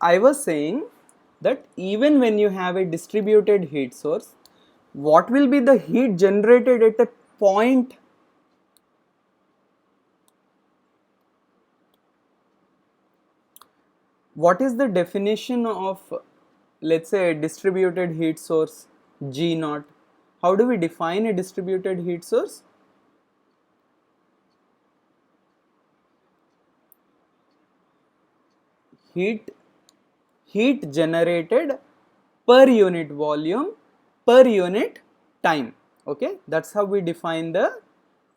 I was saying that even when you have a distributed heat source, what will be the heat generated at a point? What is the definition of, let's say, a distributed heat source G naught? How do we define a distributed heat source? Heat generated per unit volume per unit time. Okay, that's how we define the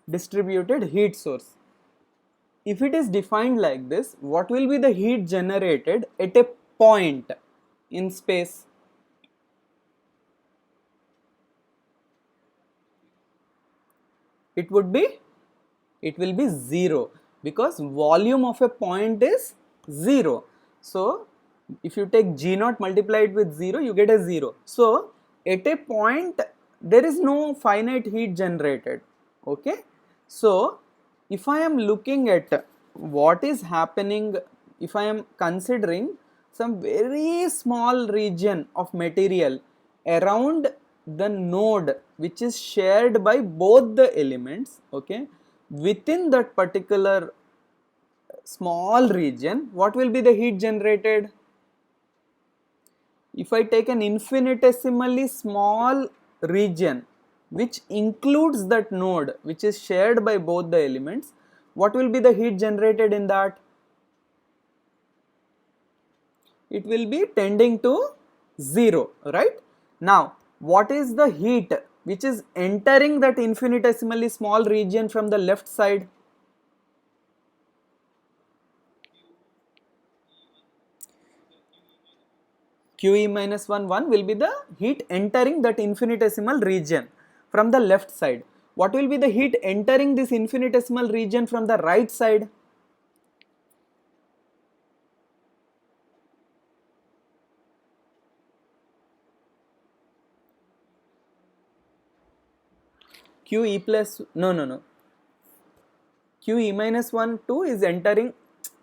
distributed heat source. If it is defined like this, what will be the heat generated at a point in space? It would be, it will be 0, because volume of a point is 0. So if you take G naught multiplied with 0, you get a 0. So at a point there is no finite heat generated. Okay, so if I am looking at what is happening, if I am considering some very small region of material around the node which is shared by both the elements, okay, within that particular small region, what will be the heat generated? If I take an infinitesimally small region which includes that node which is shared by both the elements, what will be the heat generated in that? It will be tending to 0, right? Now, what is the heat which is entering that infinitesimally small region from the left side? QE minus 1 will be the heat entering that infinitesimal region from the left side. What will be the heat entering this infinitesimal region from the right side? QE plus, no. QE minus 1, 2 is entering,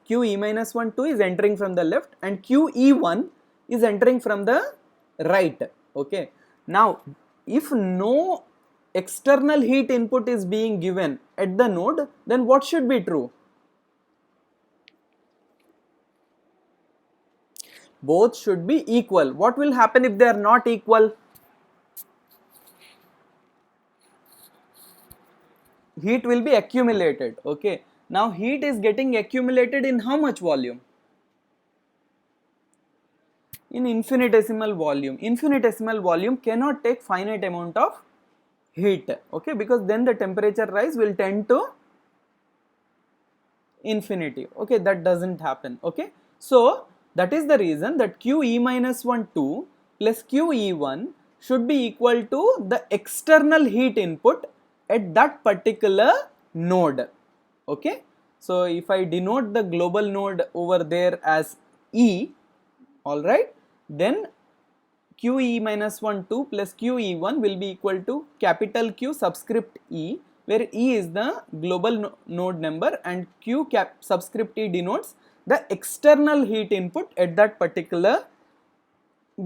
QE minus 1, 2 is entering from the left, and QE1 is entering from the right. Okay. Now, if no external heat input is being given at the node, then what should be true? Both should be equal. What will happen if they are not equal? Heat will be accumulated. Okay. Now, heat is getting accumulated in how much volume? In infinitesimal volume. Infinitesimal volume cannot take finite amount of heat, okay, because then the temperature rise will tend to infinity. Okay, that doesn't happen. Okay, so that is the reason that QE minus 1 2 plus QE1 should be equal to the external heat input at that particular node. Okay, so if I denote the global node over there as E, all right, then QE minus 1 2 plus QE1 will be equal to capital Q subscript E, where E is the global node number and Q cap subscript E denotes the external heat input at that particular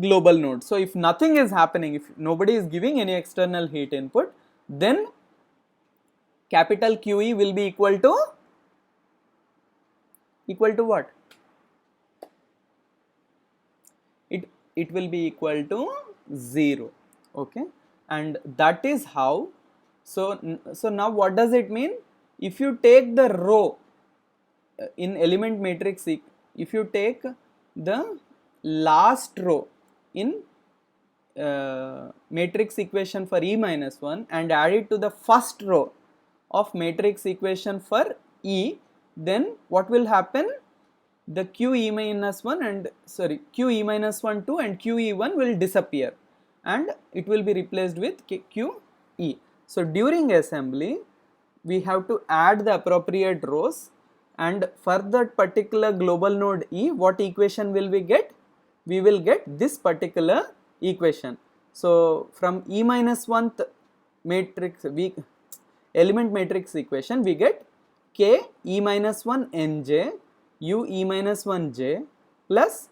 global node. So if nothing is happening, if nobody is giving any external heat input, then capital QE will be equal to what? It will be equal to 0. Okay, and that is how. So now what does it mean? If you take the row in element matrix, if you take the last row in matrix equation for E minus 1 and add it to the first row of matrix equation for E, then what will happen? The QE minus 1 and QE minus 1 2 and QE1 will disappear and it will be replaced with QE. So during assembly we have to add the appropriate rows, and for that particular global node E, what equation will we get? We will get this particular equation. So from E minus 1th matrix, element matrix equation, we get K E minus 1 Nj U E minus 1 j plus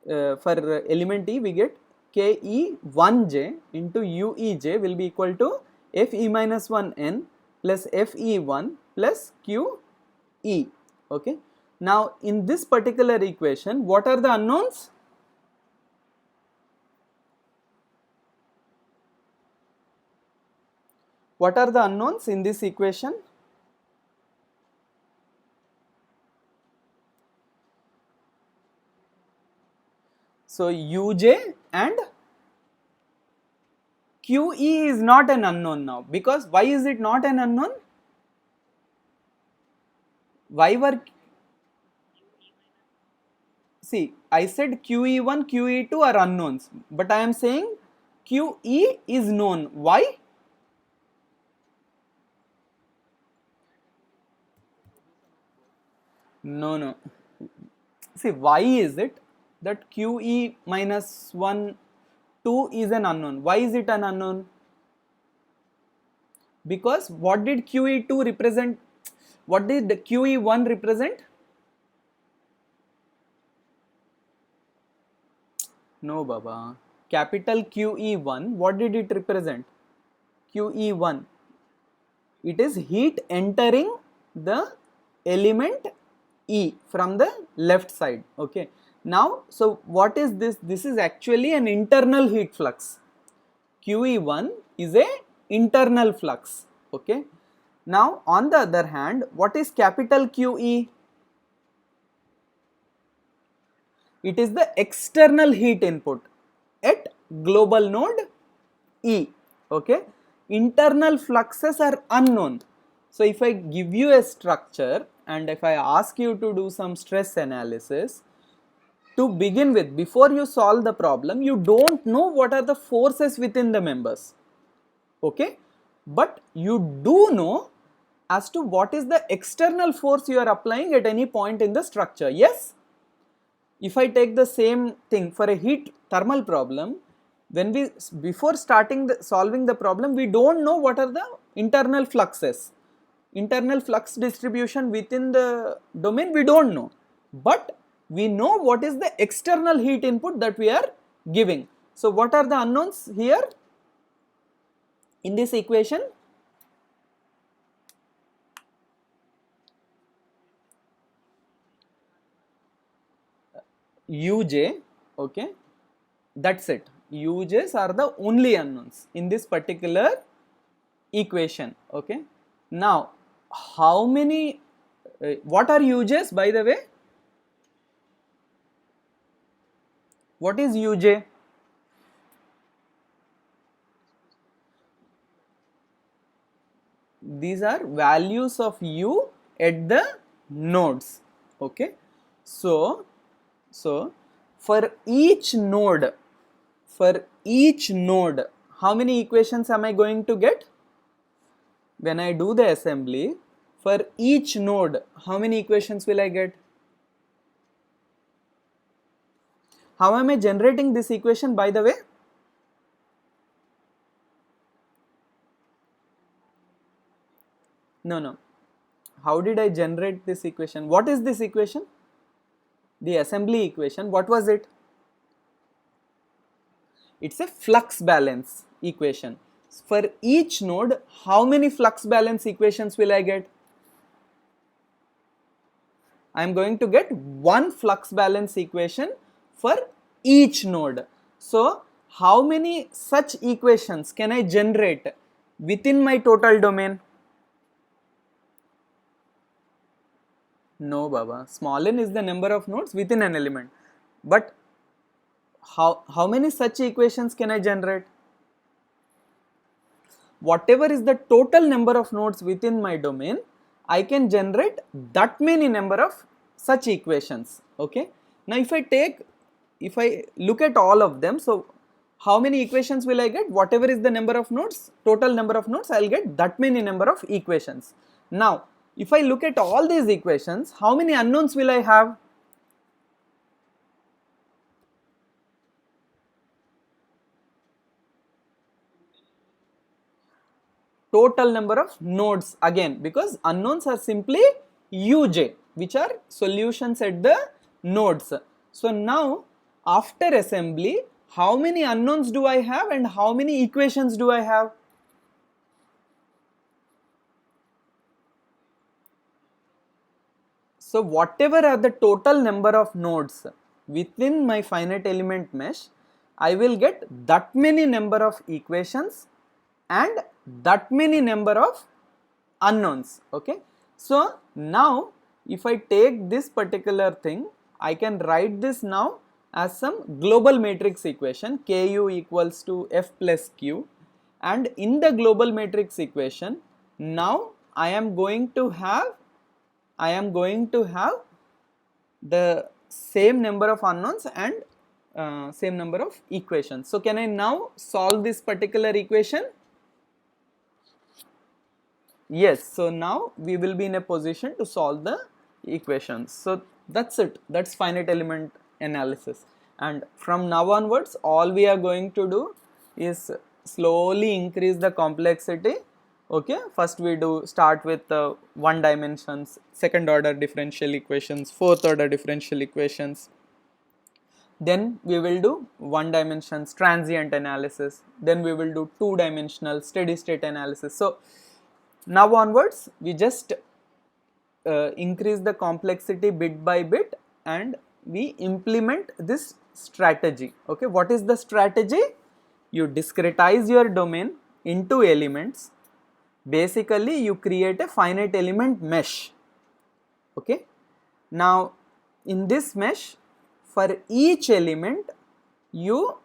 for element E we get ke1j into uej will be equal to fe minus 1n plus fe1 plus qe. Okay. Now in this particular equation, what are the unknowns? What are the unknowns in this equation? So uj and QE is not an unknown now, because why is it not an unknown? Why were, see, I said QE1, QE2 are unknowns, but I am saying QE is known. Why? No. See, why is it that QE minus 1, 2 is an unknown? Why is it an unknown? Because what did QE2 represent? What did the QE1 represent? No, Baba. Capital QE1, what did it represent? QE1. It is heat entering the element E from the left side. Okay. Now, so what is this? This is actually an internal heat flux. QE1 is a internal flux. Okay. Now, on the other hand, what is capital QE? It is the external heat input at global node E. Okay. Internal fluxes are unknown. So if I give you a structure and if I ask you to do some stress analysis, to begin with, before you solve the problem, you don't know what are the forces within the members. Okay. But you do know as to what is the external force you are applying at any point in the structure. Yes. If I take the same thing for a heat thermal problem, when we, before starting solving the problem, we don't know what are the internal fluxes, internal flux distribution within the domain, we don't know, but we know what is the external heat input that we are giving. So what are the unknowns here in this equation? Uj, okay, that's it. Uj's are the only unknowns in this particular equation. Okay. Now, how many, what are Uj's, by the way? What is Uj? These are values of U at the nodes. Okay. So for each node, how many equations am I going to get? When I do the assembly, for each node, how many equations will I get? How am I generating this equation, by the way? No. How did I generate this equation? What is this equation? The assembly equation, what was it? It's a flux balance equation. For each node, how many flux balance equations will I get? I am going to get one flux balance equation for each node. So, how many such equations can I generate within my total domain? No, Baba. Small n is the number of nodes within an element. But how many such equations can I generate? Whatever is the total number of nodes within my domain, I can generate that many number of such equations. Okay. Now if I look at all of them, so how many equations will I get? Whatever is the number of nodes, total number of nodes, I will get that many number of equations. Now if I look at all these equations, how many unknowns will I have? Total number of nodes again, because unknowns are simply Uj, which are solutions at the nodes. So now after assembly, how many unknowns do I have and how many equations do I have? So whatever are the total number of nodes within my finite element mesh, I will get that many number of equations and that many number of unknowns. Okay. So now if I take this particular thing, I can write this now as some global matrix equation, Ku equals to F plus Q, and in the global matrix equation, now I am going to have the same number of unknowns and same number of equations. So can I now solve this particular equation? Yes, so now we will be in a position to solve the equations. So that's it, that's finite element analysis, and from now onwards all we are going to do is slowly increase the complexity. Okay, first we do start with one dimensions, second order differential equations, fourth order differential equations, then we will do one dimensions transient analysis, then we will do two dimensional steady state analysis. So now onwards we just increase the complexity bit by bit and we implement this strategy. Okay, what is the strategy? You discretize your domain into elements. Basically you create a finite element mesh. Okay, now in this mesh, for each element you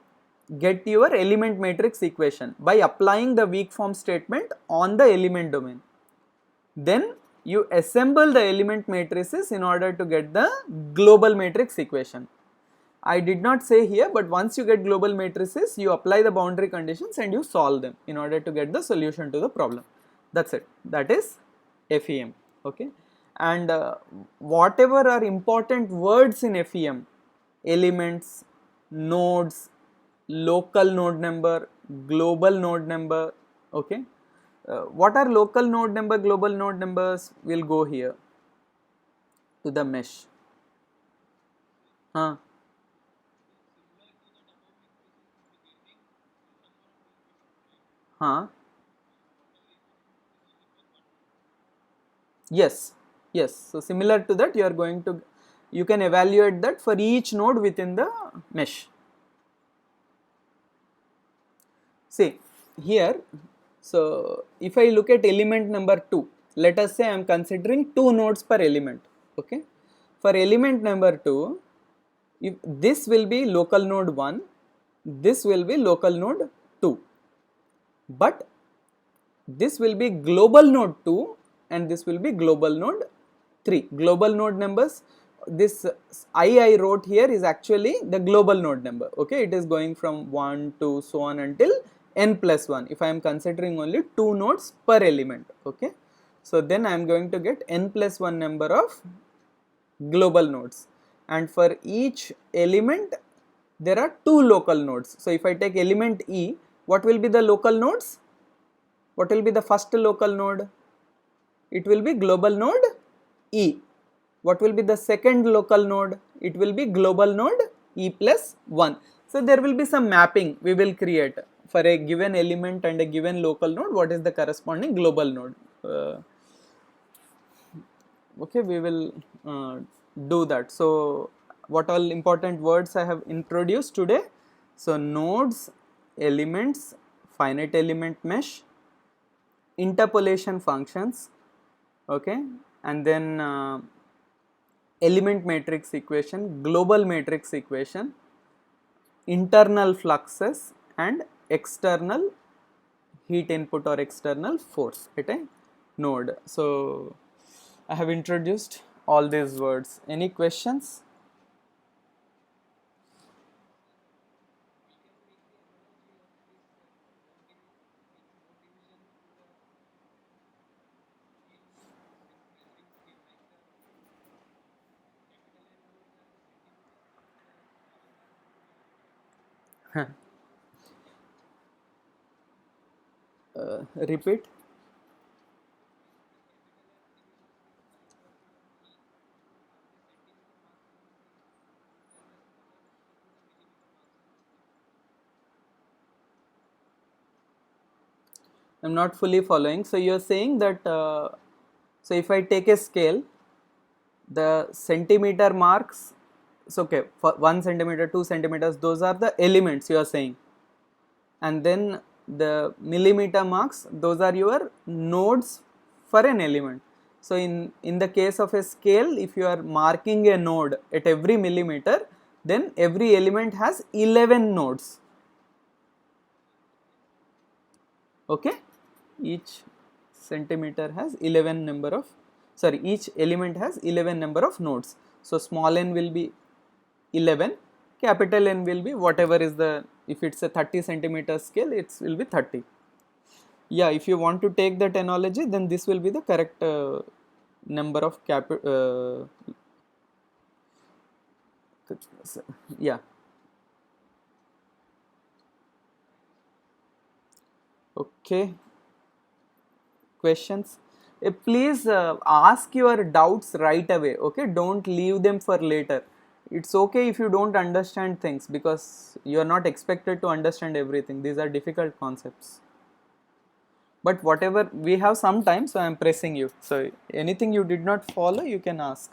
get your element matrix equation by applying the weak form statement on the element domain. Then you assemble the element matrices in order to get the global matrix equation. I did not say here, but once you get global matrices, you apply the boundary conditions and you solve them in order to get the solution to the problem. That's it. That is FEM. Okay, and whatever are important words in FEM, elements, nodes, local node number, global node number. Okay, what are local node number, global node numbers? We'll go here to the mesh. Huh? Huh? Yes, yes. So similar to that, you are going to, you can evaluate that for each node within the mesh. See here, so if I look at element number 2, let us say I am considering 2 nodes per element. Okay, for element number 2, if this will be local node 1, this will be local node 2, but this will be global node 2 and this will be global node 3. Global node numbers, this I wrote here is actually the global node number. Okay, it is going from 1 to so on until n plus 1 if I am considering only 2 nodes per element. Okay, so then I am going to get n plus 1 number of global nodes, and for each element there are 2 local nodes. So if I take element E, what will be the local nodes? What will be the first local node? It will be global node E. What will be the second local node? It will be global node E plus 1. So there will be some mapping we will create for a given element and a given local node. What is the corresponding global node? Okay, we will do that. So what all important words I have introduced today? So nodes, elements, finite element mesh, interpolation functions, okay, and then element matrix equation, global matrix equation, internal fluxes and external heat input or external force at a node. So I have introduced all these words. Any questions? Repeat. I'm not fully following. So you're saying that so if I take a scale, the centimeter marks, so okay, for 1 centimeter, 2 centimeters, those are the elements you are saying, and then the millimeter marks, those are your nodes for an element. So in the case of a scale, if you are marking a node at every millimeter, then every element has 11 nodes. Okay, each centimeter has 11 number of, sorry, each element has 11 number of nodes. So small n will be 11, capital N will be whatever is the, if it's a 30 centimeter scale, it will be 30. Yeah, if you want to take that analogy, then this will be the correct number of yeah. Okay, questions? Please ask your doubts right away, okay? Don't leave them for later. It's okay if you don't understand things, because you are not expected to understand everything. These are difficult concepts. But whatever, we have some time, so I am pressing you. So anything you did not follow, you can ask.